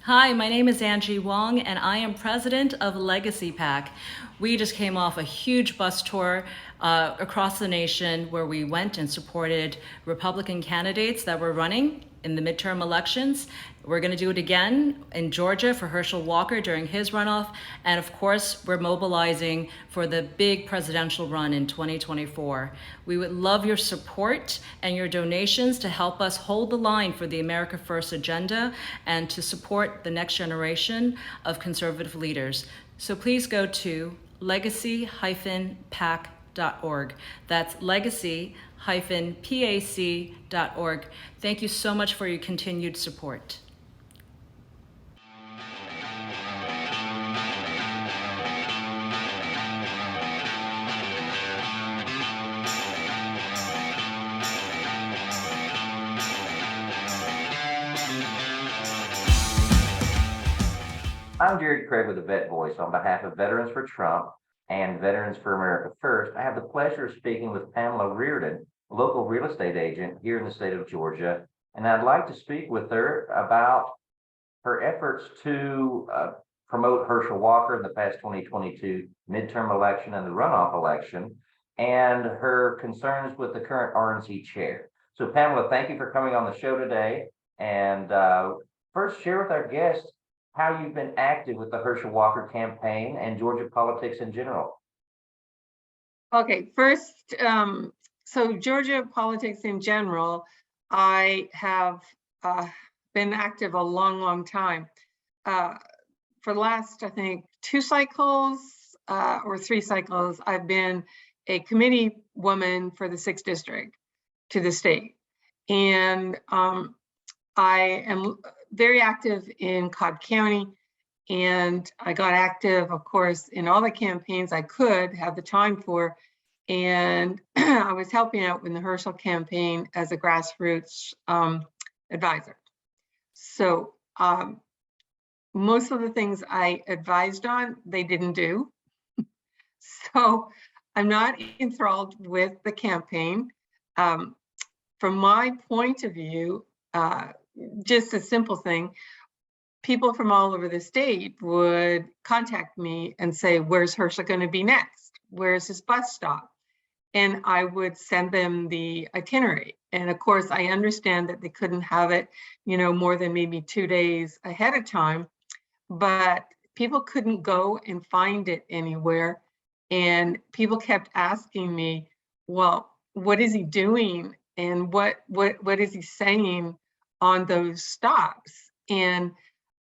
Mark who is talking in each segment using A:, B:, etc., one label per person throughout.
A: Hi, my name is Angie Wong, and I am president of Legacy PAC. We just came off a huge bus tour across the nation where we went and supported Republican candidates that were running in the midterm elections. We're going to do it again in Georgia for Herschel Walker during his runoff. And of course, we're mobilizing for the big presidential run in 2024. We would love your support and your donations to help us hold the line for the America First agenda and to support the next generation of conservative leaders. So please go to legacy-pac.org. That's legacy-pac.org. Thank you so much for your continued support.
B: I'm Jared Craig with the Vet Voice. On behalf of Veterans for Trump and Veterans for America First, I have the pleasure of speaking with Pamela Reardon, a local real estate agent here in the state of Georgia. And I'd like to speak with her about her efforts to promote Herschel Walker in the past 2022 midterm election and the runoff election, and her concerns with the current RNC chair. So Pamela, thank you for coming on the show today. And first, share with our guests how you've been active with the Herschel Walker campaign and Georgia politics in general.
C: Okay, first, so Georgia politics in general, I have been active a long time. For the last, I think, 2 cycles or 3 cycles, I've been a committee woman for the 6th district to the state. And I am very active in Cobb County, and I got active, of course, in all the campaigns I could have the time for. And I was helping out in the Herschel campaign as a grassroots advisor. So most of the things I advised on, they didn't do. So I'm not enthralled with the campaign. From my point of view, just a simple thing, people from all over the state would contact me and say, where's Herschel going to be next? Where's his bus stop? And I would send them the itinerary. And of course, I understand that they couldn't have it, more than maybe 2 days ahead of time, but people couldn't go and find it anywhere. And people kept asking me, well, what is he doing? And what is he saying on those stops? And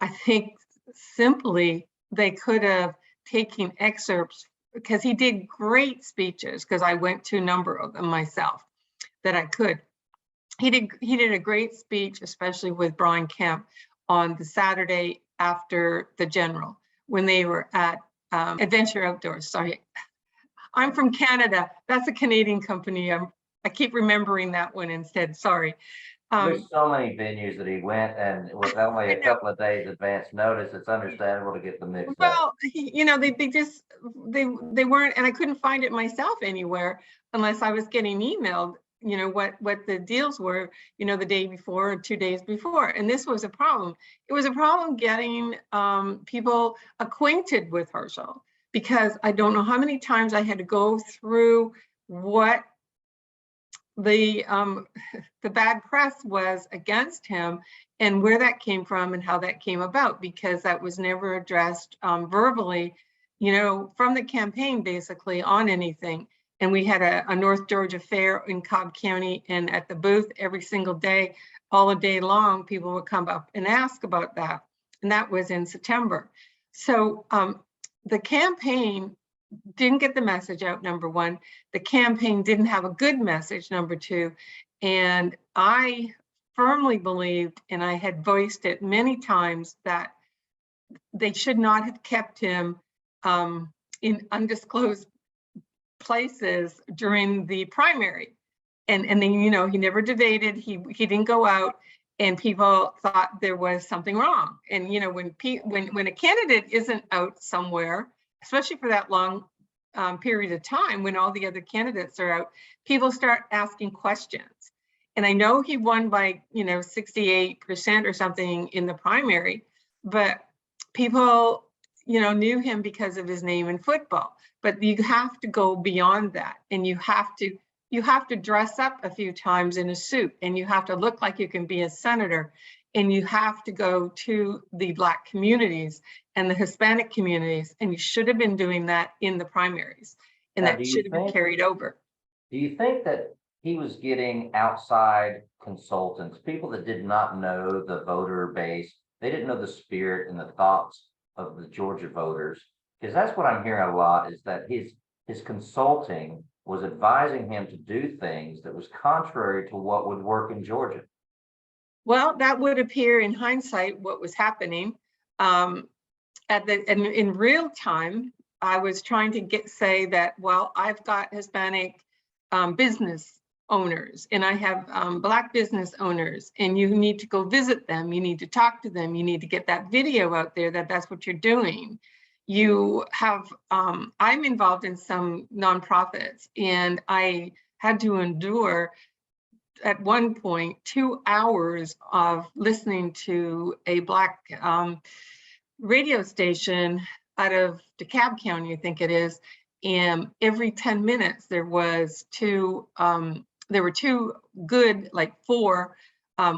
C: I think simply they could have taken excerpts, because he did great speeches, because I went to a number of them myself that I could. He did a great speech, especially with Brian Kemp, on the Saturday after the general, when they were at Adventure Outdoors. Sorry, I'm from Canada. That's a Canadian company. I keep remembering that one instead. Sorry.
B: There's so many venues that he went, and with only a couple of days advance notice, it's understandable to get the mix up.
C: Well, they weren't, and I couldn't find it myself anywhere unless I was getting emailed, what the deals were, the day before or 2 days before. And this was a problem. It was a problem getting people acquainted with Herschel, because I don't know how many times I had to go through what the bad press was against him and where that came from and how that came about, because that was never addressed verbally, from the campaign basically on anything. And we had a North Georgia fair in Cobb County, and at the booth every single day, all day long, people would come up and ask about that. And that was in September. So the campaign didn't get the message out, number one. The campaign didn't have a good message, number two. And I firmly believed, and I had voiced it many times, that they should not have kept him in undisclosed places during the primary. And then, he never debated, he didn't go out, and people thought there was something wrong. And, when a candidate isn't out somewhere, especially for that long period of time, when all the other candidates are out, people start asking questions. And I know he won by, 68% or something in the primary, but people, knew him because of his name in football. But you have to go beyond that, and you have to dress up a few times in a suit, and you have to look like you can be a senator, and you have to go to the Black communities and the Hispanic communities, and you should have been doing that in the primaries, and
B: Now,
C: that should have been carried over.
B: do you think that he was getting outside consultants, people that did not know the voter base? They didn't know the spirit and the thoughts of the Georgia voters, because that's what I'm hearing a lot, is that his consulting was advising him to do things that was contrary to what would work in Georgia.
C: Well, that would appear in hindsight what was happening. In real time, I was trying to say that, well, I've got Hispanic business owners, and I have Black business owners, and you need to go visit them. You need to talk to them. You need to get that video out there that that's what you're doing. You have, I'm involved in some nonprofits, and I had to endure at one point 2 hours of listening to a Black radio station out of DeKalb County, I think it is. And every 10 minutes there were two good, like 4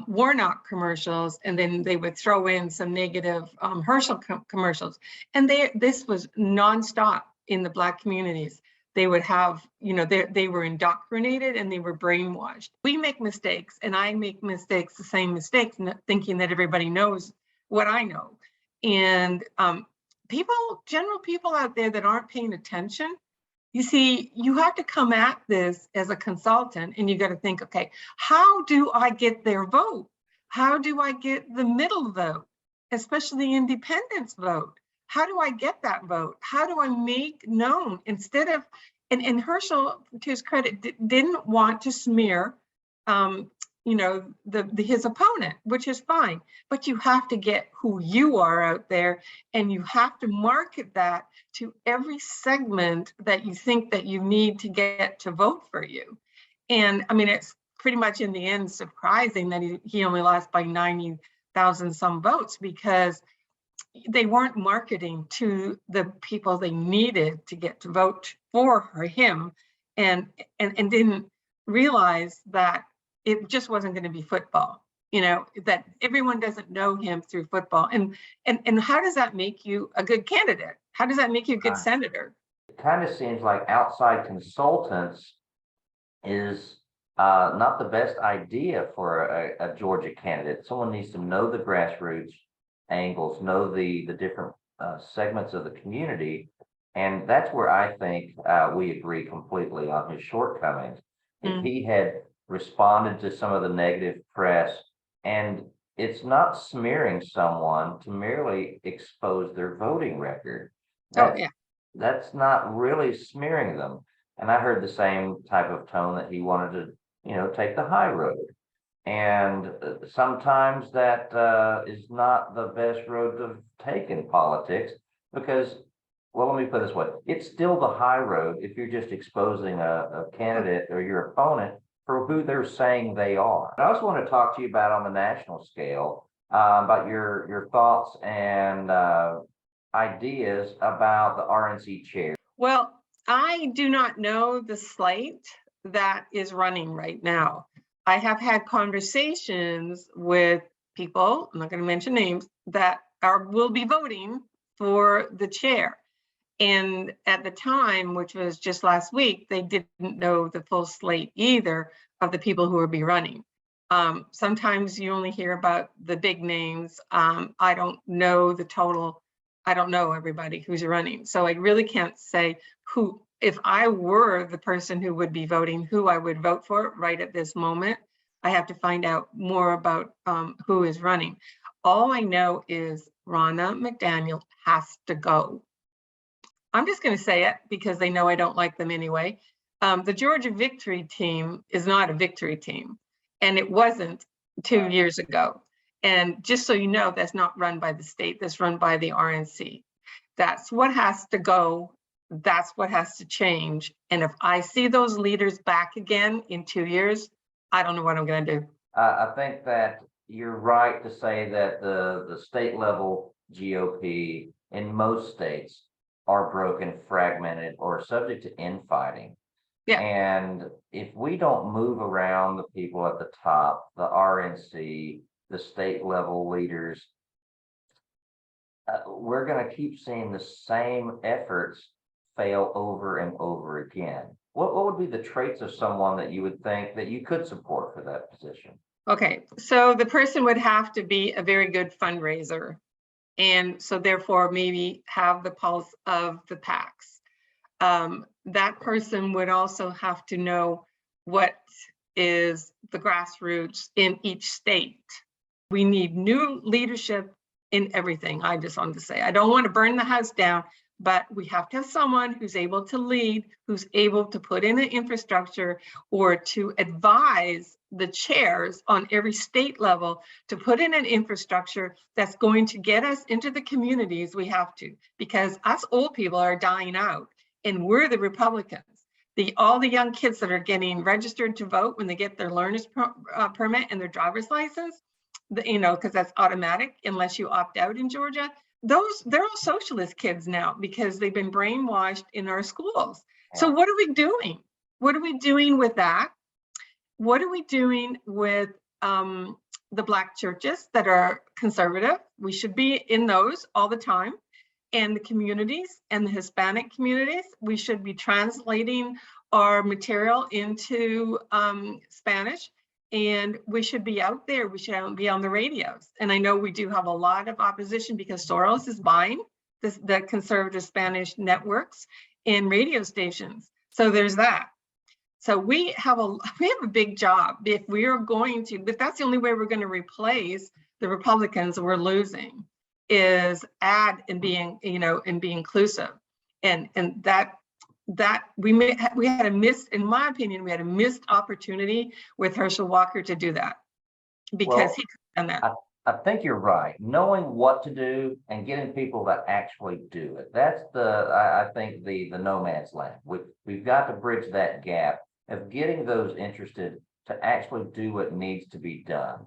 C: Warnock commercials, and then they would throw in some negative Herschel commercials. And this was nonstop in the Black communities. They would have, they were indoctrinated and they were brainwashed. We make mistakes, and I make mistakes, the same mistakes, thinking that everybody knows what I know. And general people out there that aren't paying attention, you see, you have to come at this as a consultant, and you got to think, okay, how do I get their vote? How do I get the middle vote, especially the independents vote? How do I get that vote? How do I make known, instead of, and Herschel, to his credit, didn't want to smear, his opponent, which is fine, but you have to get who you are out there, and you have to market that to every segment that you think that you need to get to vote for you. And I mean, it's pretty much in the end surprising that he only lost by 90,000 some votes, because they weren't marketing to the people they needed to get to vote for him, and didn't realize that it just wasn't going to be football, that everyone doesn't know him through football. And how does that make you a good candidate? How does that make you a good senator?
B: It kind of seems like outside consultants is not the best idea for a Georgia candidate. Someone needs to know the grassroots angles, know the different segments of the community. And that's where I think we agree completely on his shortcomings. If he had responded to some of the negative press, and it's not smearing someone to merely expose their voting record. That's not really smearing them. And I heard the same type of tone that he wanted to, take the high road. And sometimes that is not the best road to take in politics, because, well, let me put it this way. It's still the high road if you're just exposing a candidate or your opponent for who they're saying they are. I also want to talk to you about, on the national scale, about your thoughts and ideas about the RNC chair.
C: Well, I do not know the slate that is running right now. I have had conversations with people, I'm not going to mention names, that will be voting for the chair. And at the time, which was just last week, they didn't know the full slate either of the people who will be running. Sometimes you only hear about the big names. I don't know the total. I don't know everybody who's running. So I really can't say who, if I were the person who would be voting, who I would vote for right at this moment. I have to find out more about who is running. All I know is Ronna McDaniel has to go. I'm just going to say it because they know I don't like them anyway. The Georgia Victory team is not a victory team, and it wasn't 2 years ago. And just so you know, that's not run by the state, that's run by the RNC. That's what has to go. That's what has to change. And if I see those leaders back again in 2 years, I don't know what I'm going to do.
B: I think that you're right to say that the state level GOP in most states are broken, fragmented, or subject to infighting.
C: Yeah.
B: And if we don't move around the people at the top, the RNC, the state level leaders, we're going to keep seeing the same efforts fail over and over again. What would be the traits of someone that you would think that you could support for that position?
C: Okay, so the person would have to be a very good fundraiser. And so therefore maybe have the pulse of the PACs. That person would also have to know what is the grassroots in each state. We need new leadership in everything. I just wanted to say, I don't want to burn the house down, but we have to have someone who's able to lead, who's able to put in an infrastructure or to advise the chairs on every state level to put in an infrastructure that's going to get us into the communities. We have to, because us old people are dying out and we're the Republicans. All the young kids that are getting registered to vote when they get their learner's permit and their driver's license, because that's automatic unless you opt out in Georgia. They're all socialist kids now because they've been brainwashed in our schools. So what are we doing? What are we doing with that? What are we doing with the Black churches that are conservative? We should be in those all the time. And the communities and the Hispanic communities, we should be translating our material into Spanish. And we should be out there. We should be on the radios. And I know we do have a lot of opposition because Soros is buying the conservative Spanish networks and radio stations. So there's that. So we have a big job if we are going to, but that's the only way we're going to replace the Republicans we're losing, is add and being, and be inclusive. And that we had a missed, in my opinion, we had a missed opportunity with Herschel Walker to do that, because he could have done that.
B: I think you're right. Knowing what to do and getting people that actually do it. That's I think the no man's land. We've got to bridge that gap of getting those interested to actually do what needs to be done.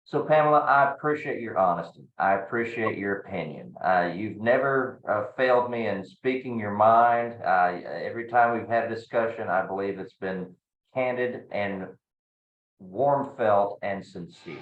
B: So Pamela, I appreciate your honesty. I appreciate your opinion. You've never failed me in speaking your mind. Every time we've had a discussion, I believe it's been candid and warm felt and sincere.